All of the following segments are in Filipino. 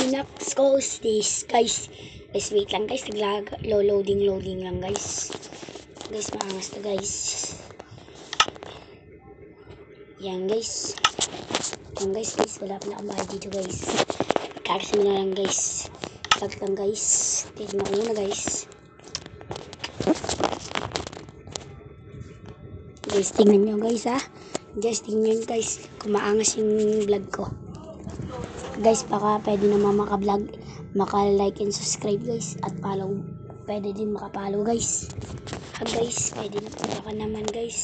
Next goes this, guys. Guys, wait lang guys. Loading lang guys. Guys, maangas to guys. Yan guys. Yan guys. Wala pa na akong bahay dito guys. Kakasin na lang guys. Tag lang guys. Tignan ko muna guys. Guys, tingnan nyo guys ha. Guys, tingnan nyo guys. Kung maangas yung vlog ko. Guys, baka pwede naman maka-vlog, maka-like and subscribe guys. At follow, pwede din maka-follow guys. Guys, pwede na pala ka naman guys.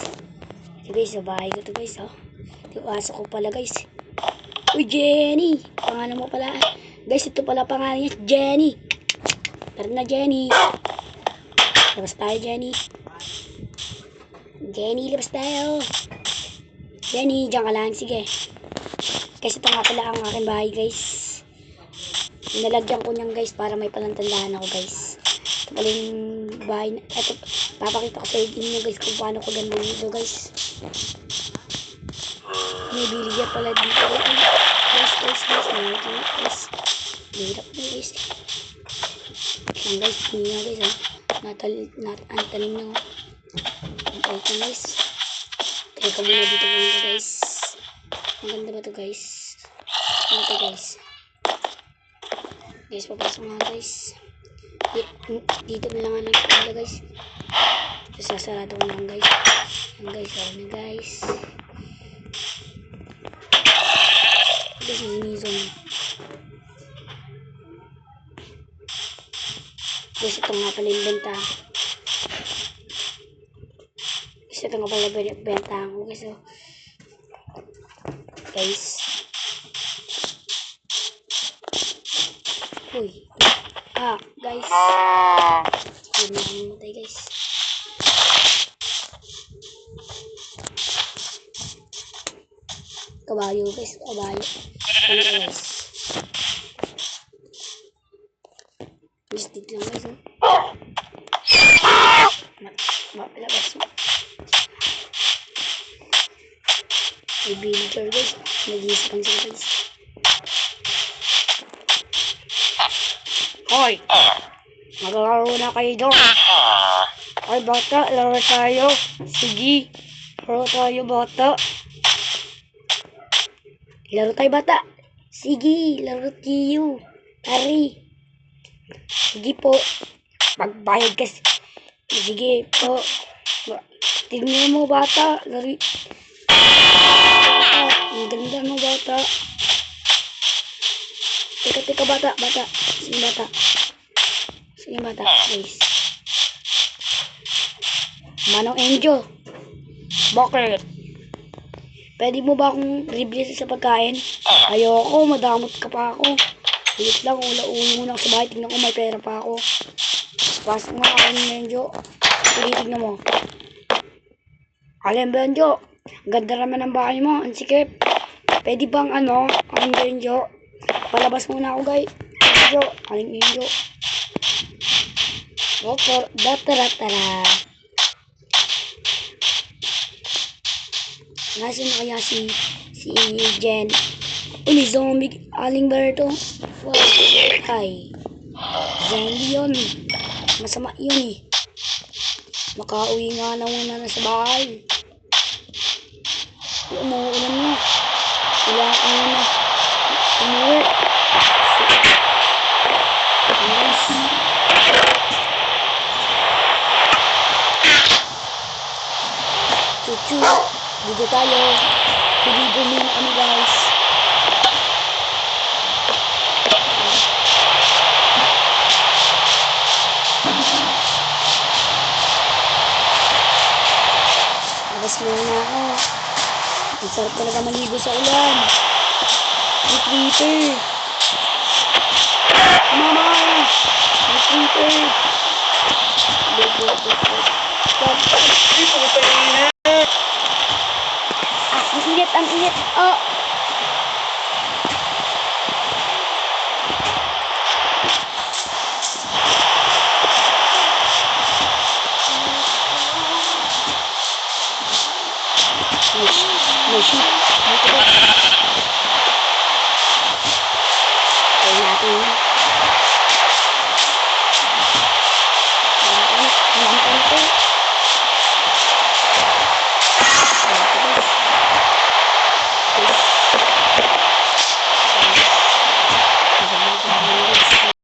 So guys, sa bahay ko to guys. Yung aso ko pala guys. Uy, Jenny! Pangalan mo pala. Guys, ito pala pangalan niya, Jenny. Tara na, Jenny. Labas tayo, Jenny. Jenny, labas tayo. Jenny, dyan ka lang. Sige. Guys, ito nga pala ang aking bahay guys. Nalagyan ko niyan guys para may palantandahan ako guys. Ito pala yung bahay. Ito, papakita ko sa inyo guys kung paano ko ganda dito guys. May biligyan pala dito guys. Guys. Hirap na guys. Yan guys, hindi na guys ang tanim na ang na guys. Teka muna dito guys. Ang ganda ba ito guys? Ano ito guys? Guys, papasok nga guys. Dito na lang ang pala guys. Sasarado ko lang guys. Yan guys, ano guys. Guys, sinizon. Guys, ito nga pala yung benta. Guys, ito nga pala benta ko guys. Guys. Uy. Guys. Hindi na mamatay guys. Kabayo guys. Kabayo. Ano guys. Guys, dito lang guys. Mapilabas mo. May villager guys. Nag-iisipan sila guys. Hoy! Maglaro na kayo doon. Ay bata, laro tayo. Sige. Laro tayo bata. Laro tayo bata. Sige, laro tayo. Tari. Sige po. Magbayad kasi. Sige po. Tignan mo bata. Lari. Ang ganda mo bata. Teka bata. Sige bata. Sige bata guys. Manong Enjo. Bakit? Pwede mo ba akong replace sa pagkain? Ayoko, madamot ka pa ako. Ulit lang, ula-ulo muna sa bahay. Tignan ko, may pera pa ako. Pasok mo ako ng Enjo. Tignan mo. Alam ba Enjo? Ganda naman ang bahay mo. Ang sikip. Pwede bang ang Enjo? Palabas muna ako guys. Enjo. Aling Enjo. Tara. Nasaan na kaya si Jen? May zombie. Aling ba ito? Wow. Ay. Zombie yun. Masama yun eh. Makauwi nga na muna na sa bahay. Umuulan na. Wala ka na. Umuwi. Chuchu. Dito tayo. Pili-bumi na kami guys. Labas muna ako. Ang sarap talaga maligo sa ulan. May creeper. Mama! May creeper. Ang init. Oh! May shoot. Dito ba? Kaya natin.